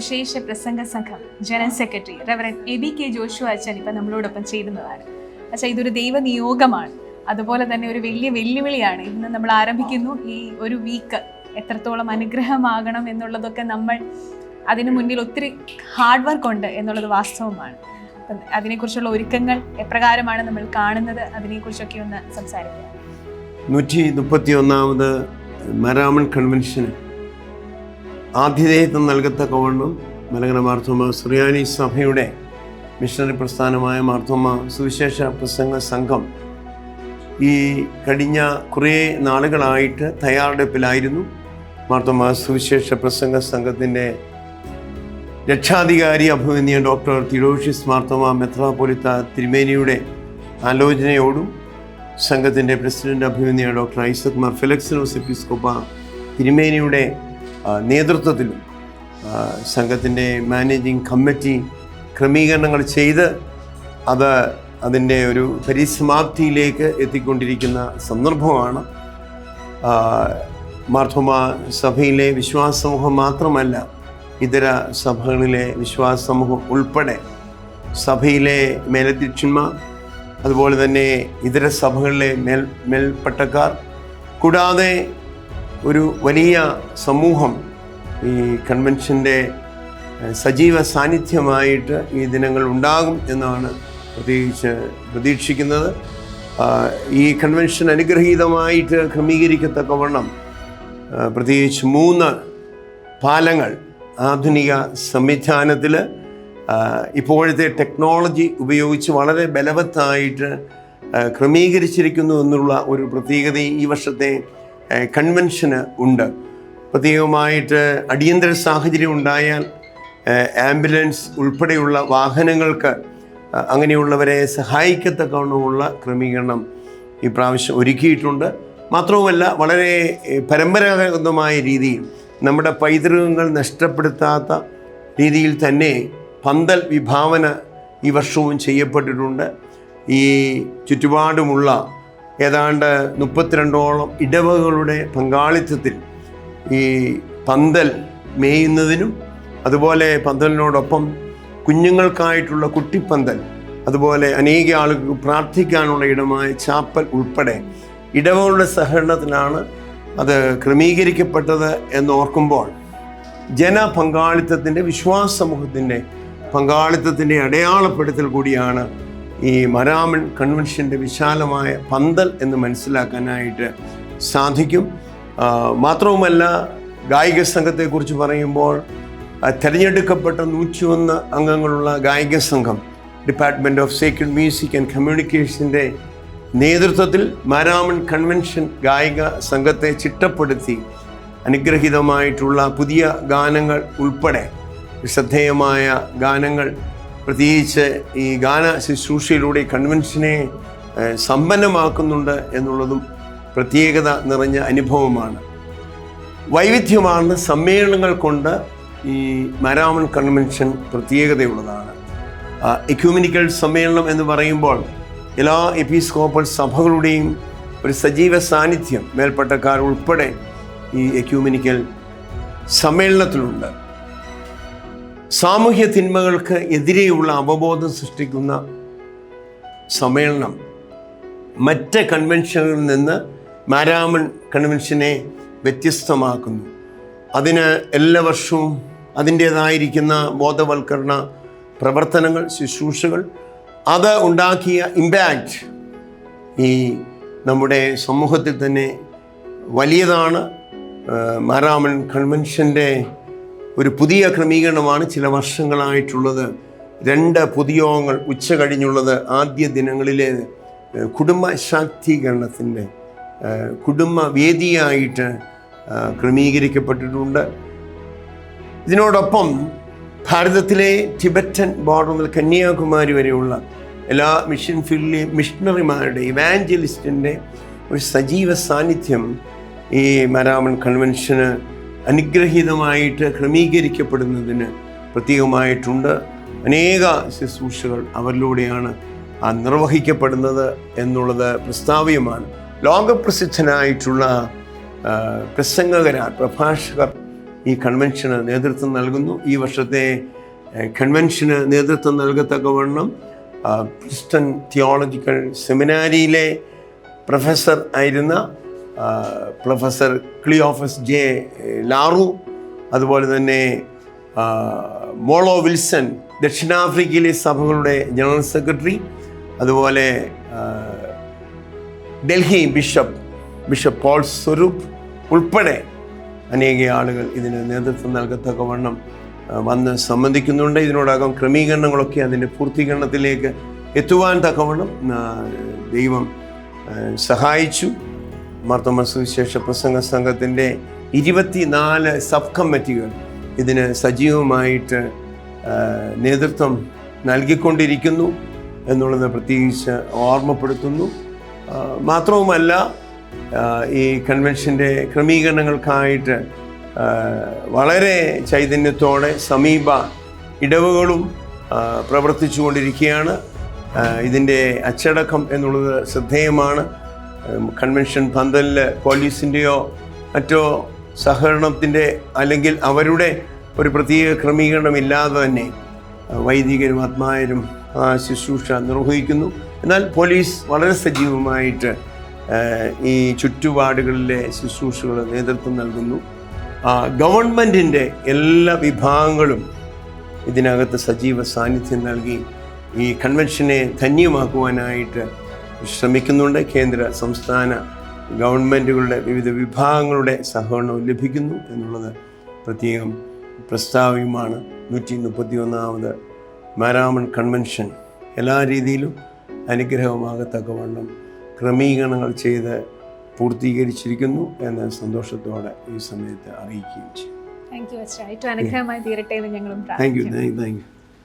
സുവിശേഷ പ്രസംഗ സംഘം general secretary reverend Aby K Joshua അച്ഛൻ ഇപ്പം നമ്മളോടൊപ്പം ചേരുന്നതാണ്. അച്ഛാ, ഇതൊരു ദൈവനിയോഗമാണ്, അതുപോലെ തന്നെ ഒരു വലിയ വെല്ലുവിളിയാണ്. ഇന്ന് നമ്മൾ ആരംഭിക്കുന്നു ഈ ഒരു വീക്ക്. എത്രത്തോളം അനുഗ്രഹമാകണം എന്നുള്ളതൊക്കെ നമ്മൾ അതിനു മുന്നിൽ ഒത്തിരി ഹാർഡ് വർക്ക് ഉണ്ട് എന്നുള്ളത് വാസ്തവമാണ്. അപ്പം അതിനെക്കുറിച്ചുള്ള ഒരുക്കങ്ങൾ എപ്രകാരമാണ് നമ്മൾ കാണുന്നത്, അതിനെക്കുറിച്ചൊക്കെ ഒന്ന് സംസാരിക്കാം. 131ാമത് മാരാമൺ കൺവെൻഷന് ആതിഥേയത്വം നൽകത്തക്കവണ്ണം മലങ്കര മാർത്തോമ സുറിയാനി സഭയുടെ മിഷണറി പ്രസ്ഥാനമായ മാർത്തോമ സുവിശേഷ പ്രസംഗ സംഘം ഈ കഴിഞ്ഞ കുറേ നാളുകളായിട്ട് തയ്യാറെടുപ്പിലായിരുന്നു. മാർത്തോമ സുവിശേഷ പ്രസംഗ സംഘത്തിൻ്റെ രക്ഷാധികാരി അഭിമന്യ ഡോക്ടർ തിയോഡോഷ്യസ് മാർത്തോമ മെത്രാപ്പൊലീത്ത തിരുമേനിയുടെ ആലോചനയോടും സംഘത്തിൻ്റെ പ്രസിഡന്റ് അഭിമന്യ ഡോക്ടർ ഐസക് മാർ ഫെലിക്സിനോസ് എപ്പിസ്കോപ്പ തിരുമേനിയുടെ നേതൃത്വത്തിലും സംഘത്തിൻ്റെ മാനേജിംഗ് കമ്മിറ്റി ക്രമീകരണങ്ങൾ ചെയ്ത് അതിൻ്റെ ഒരു പരിസമാപ്തിയിലേക്ക് എത്തിക്കൊണ്ടിരിക്കുന്ന സന്ദർഭമാണ്. മാർത്തോമ സഭയിലെ വിശ്വാസ സമൂഹം മാത്രമല്ല, ഇതര സഭകളിലെ വിശ്വാസ സമൂഹം ഉൾപ്പെടെ സഭയിലെ മേലധ്യക്ഷന്മാർ, അതുപോലെ തന്നെ ഇതര സഭകളിലെ മേൽപ്പട്ടക്കാർ, കൂടാതെ ഒരു വലിയ സമൂഹം ഈ കൺവെൻഷൻ്റെ സജീവ സാന്നിധ്യമായിട്ട് ഈ ദിനങ്ങൾ ഉണ്ടാകും എന്നാണ് പ്രതീക്ഷിക്കുന്നത്. ഈ കൺവെൻഷൻ അനുഗ്രഹീതമായിട്ട് ക്രമീകരിക്കത്തക്കവണ്ണം പ്രത്യേകിച്ച് 3 പാലങ്ങൾ ആധുനിക സംവിധാനത്തിൽ ഇപ്പോഴത്തെ ടെക്നോളജി ഉപയോഗിച്ച് വളരെ ബലവത്തായിട്ട് ക്രമീകരിച്ചിരിക്കുന്നു എന്നുള്ള ഒരു പ്രത്യേകത ഈ വർഷത്തെ കൺവെൻഷന് ഉണ്ട്. പ്രത്യേകമായിട്ട് അടിയന്തര സാഹചര്യം ഉണ്ടായാൽ ആംബുലൻസ് ഉൾപ്പെടെയുള്ള വാഹനങ്ങൾക്ക് അങ്ങനെയുള്ളവരെ സഹായിക്കത്തക്കവണ്ണമുള്ള ക്രമീകരണം ഈ പ്രാവശ്യം ഒരുക്കിയിട്ടുണ്ട്. മാത്രവുമല്ല, വളരെ പരമ്പരാഗതമായ രീതിയിൽ നമ്മുടെ പൈതൃകങ്ങൾ നഷ്ടപ്പെടുത്താത്ത രീതിയിൽ തന്നെ പന്തൽ വിഭാവന ഈ വർഷവും ചെയ്യപ്പെട്ടിട്ടുണ്ട്. ഈ ചുറ്റുപാടുമുള്ള ഏതാണ്ട് 32ഓളം ഇടവകളുടെ പങ്കാളിത്തത്തിൽ ഈ പന്തൽ മേയുന്നതിനും അതുപോലെ പന്തലിനോടൊപ്പം കുഞ്ഞുങ്ങൾക്കായിട്ടുള്ള കുട്ടിപ്പന്തൽ, അതുപോലെ അനേക ആളുകൾക്ക് പ്രാർത്ഥിക്കാനുള്ള ഇടമായ ചാപ്പൽ ഉൾപ്പെടെ ഇടവകളുടെ സഹകരണത്തിലാണ് അത് ക്രമീകരിക്കപ്പെട്ടത് എന്നോർക്കുമ്പോൾ ജനപങ്കാളിത്തത്തിൻ്റെ, വിശ്വാസ സമൂഹത്തിൻ്റെ പങ്കാളിത്തത്തിൻ്റെ അടയാളപ്പെടുത്തൽ കൂടിയാണ് ഈ മാരാമൺ കൺവെൻഷൻ്റെ വിശാലമായ പന്തൽ എന്ന് മനസ്സിലാക്കാനായിട്ട് സാധിക്കും. മാത്രവുമല്ല, ഗായിക സംഘത്തെക്കുറിച്ച് പറയുമ്പോൾ തിരഞ്ഞെടുക്കപ്പെട്ട 101 അംഗങ്ങളുള്ള ഗായിക സംഘം department of sacred music and കമ്മ്യൂണിക്കേഷൻ്റെ നേതൃത്വത്തിൽ മാരാമൺ കൺവെൻഷൻ ഗായിക സംഘത്തെ ചിട്ടപ്പെടുത്തി അനുഗ്രഹീതമായിട്ടുള്ള പുതിയ ഗാനങ്ങൾ ഉൾപ്പെടെ ശ്രദ്ധേയമായ ഗാനങ്ങൾ, പ്രത്യേകിച്ച് ഈ ഗാന ശുശ്രൂഷയിലൂടെ കൺവെൻഷനെ സമ്പന്നമാക്കുന്നുണ്ട് എന്നുള്ളതും പ്രത്യേകത നിറഞ്ഞ അനുഭവമാണ്. വൈവിധ്യമാർന്ന സമ്മേളനങ്ങൾ കൊണ്ട് ഈ മാരാമൺ കൺവെൻഷൻ പ്രത്യേകതയുള്ളതാണ്. എക്യൂമെനിക്കൽ സമ്മേളനം എന്ന് പറയുമ്പോൾ എല്ലാ എപ്പിസ്കോപ്പൽ സഭകളുടെയും ഒരു സജീവ സാന്നിധ്യം മേൽപ്പട്ടക്കാർ ഉൾപ്പെടെ ഈ എക്യൂമെനിക്കൽ സമ്മേളനത്തിലുണ്ട്. സാമൂഹ്യ തിന്മകൾക്ക് എതിരെയുള്ള അവബോധം സൃഷ്ടിക്കുന്ന സമ്മേളനം മറ്റ് കൺവെൻഷനുകളിൽ നിന്ന് മാരാമൺ കൺവെൻഷനെ വ്യത്യസ്തമാക്കുന്നു. അതിന് എല്ലാ വർഷവും അതിൻ്റേതായിരിക്കുന്ന ബോധവൽക്കരണ പ്രവർത്തനങ്ങൾ, ശുശ്രൂഷകൾ, അത് ഉണ്ടാക്കിയ ഇമ്പാക്റ്റ് ഈ നമ്മുടെ സമൂഹത്തിൽ തന്നെ വലിയതാണ്. മാരാമൺ കൺവെൻഷൻ്റെ ഒരു പുതിയ ക്രമീകരണമാണ് ചില വർഷങ്ങളായിട്ടുള്ളത്. 2 പൊതുയോഗങ്ങൾ ഉച്ച കഴിഞ്ഞുള്ളത് ആദ്യ ദിനങ്ങളിലെ കുടുംബ ശാക്തീകരണത്തിൻ്റെ കുടുംബ വേദിയായിട്ട് ക്രമീകരിക്കപ്പെട്ടിട്ടുണ്ട്. ഇതിനോടൊപ്പം ഭാരതത്തിലെ ടിബറ്റൻ ബോർഡർ മുതൽ കന്യാകുമാരി വരെയുള്ള എല്ലാ മിഷൻ ഫീൽഡിലെ മിഷണറിമാരുടെ, ഇവാഞ്ചലിസ്റ്റിൻ്റെ ഒരു സജീവ സാന്നിധ്യം ഈ മാരാമൺ കൺവെൻഷന് അനുഗ്രഹീതമായിട്ട് ക്രമീകരിക്കപ്പെടുന്നതിന് പ്രത്യേകമായിട്ടുണ്ട്. അനേക ശുശ്രൂഷകൾ അവരിലൂടെയാണ് നിർവഹിക്കപ്പെടുന്നത് എന്നുള്ളത് പ്രസ്താവ്യമാണ്. ലോകപ്രസിദ്ധനായിട്ടുള്ള പ്രസംഗകരാർ, പ്രഭാഷകർ ഈ കൺവെൻഷന് നേതൃത്വം നൽകുന്നു. ഈ വർഷത്തെ കൺവെൻഷന് നേതൃത്വം നൽകത്തക്കവണ്ണം പ്രിസ്റ്റൺ തിയോളജിക്കൽ സെമിനാരിയിലെ പ്രൊഫസർ ആയിരുന്ന പ്രൊഫസർ ക്ലിയോഫസ് ജെ ലാറു, അതുപോലെ തന്നെ മോളോ വിൽസൺ, ദക്ഷിണാഫ്രിക്കയിലെ സഭകളുടെ ജനറൽ സെക്രട്ടറി, അതുപോലെ ഡൽഹി ബിഷപ്പ് പോൾ സ്വരൂപ് ഉൾപ്പെടെ അനേക ആളുകൾ ഇതിന് നേതൃത്വം നൽകത്തക്കവണ്ണം വന്ന് സംബന്ധിക്കുന്നുണ്ട്. ഇതിനോടകം ക്രമീകരണങ്ങളൊക്കെ അതിൻ്റെ പൂർത്തീകരണത്തിലേക്ക് എത്തുവാൻ തക്കവണ്ണം ദൈവം സഹായിച്ചു. മാർത്തോമാ സുവിശേഷ പ്രസംഗ സംഘത്തിൻ്റെ 24 സബ് കമ്മിറ്റികൾ ഇതിന് സജീവമായിട്ട് നേതൃത്വം നൽകിക്കൊണ്ടിരിക്കുന്നു എന്നുള്ളത് പ്രത്യേകിച്ച് ഓർമ്മപ്പെടുത്തുന്നു. മാത്രവുമല്ല, ഈ കൺവെൻഷൻ്റെ ക്രമീകരണങ്ങൾക്കായിട്ട് വളരെ ചൈതന്യത്തോടെ സമീപ ഇടവുകളും പ്രവർത്തിച്ചു കൊണ്ടിരിക്കുകയാണ്. ഇതിൻ്റെ അച്ചടക്കം എന്നുള്ളത് ശ്രദ്ധേയമാണ്. കൺവെൻഷൻ പന്തലിൽ പോലീസിൻ്റെയോ മറ്റോ സഹകരണത്തിൻ്റെ അല്ലെങ്കിൽ അവരുടെ ഒരു പ്രത്യേക ക്രമീകരണമില്ലാതെ തന്നെ വൈദികരും ആത്മാരും ആ ശുശ്രൂഷ നിർവഹിക്കുന്നു. എന്നാൽ പോലീസ് വളരെ സജീവമായിട്ട് ഈ ചുറ്റുപാടുകളിലെ ശുശ്രൂഷകൾ നേതൃത്വം നൽകുന്നു. ഗവൺമെൻറ്റിൻ്റെ എല്ലാ വിഭാഗങ്ങളും ഇതിനകത്ത് സജീവ സാന്നിധ്യം നൽകി ഈ കൺവെൻഷനെ ധന്യമാക്കുവാനായിട്ട് ശ്രമിക്കുന്നുണ്ട്. കേന്ദ്ര സംസ്ഥാന ഗവൺമെൻറ്റുകളുടെ വിവിധ വിഭാഗങ്ങളുടെ സഹകരണവും ലഭിക്കുന്നു എന്നുള്ളത് പ്രത്യേകം പ്രസ്താവ്യമാണ്. 131ാമത് മാരാമൺ കൺവെൻഷൻ എല്ലാ രീതിയിലും അനുഗ്രഹമാകത്തക്കവണ്ണം ക്രമീകരണങ്ങൾ ചെയ്ത് പൂർത്തീകരിച്ചിരിക്കുന്നു എന്ന സന്തോഷത്തോടെ ഈ സമയത്ത് അറിയിക്കുകയും ചെയ്യും. Thank you. അനുഗ്രഹമായി തീരട്ടെ എന്ന് ഞങ്ങളും പ്രാർത്ഥിക്കുന്നു. Thank you.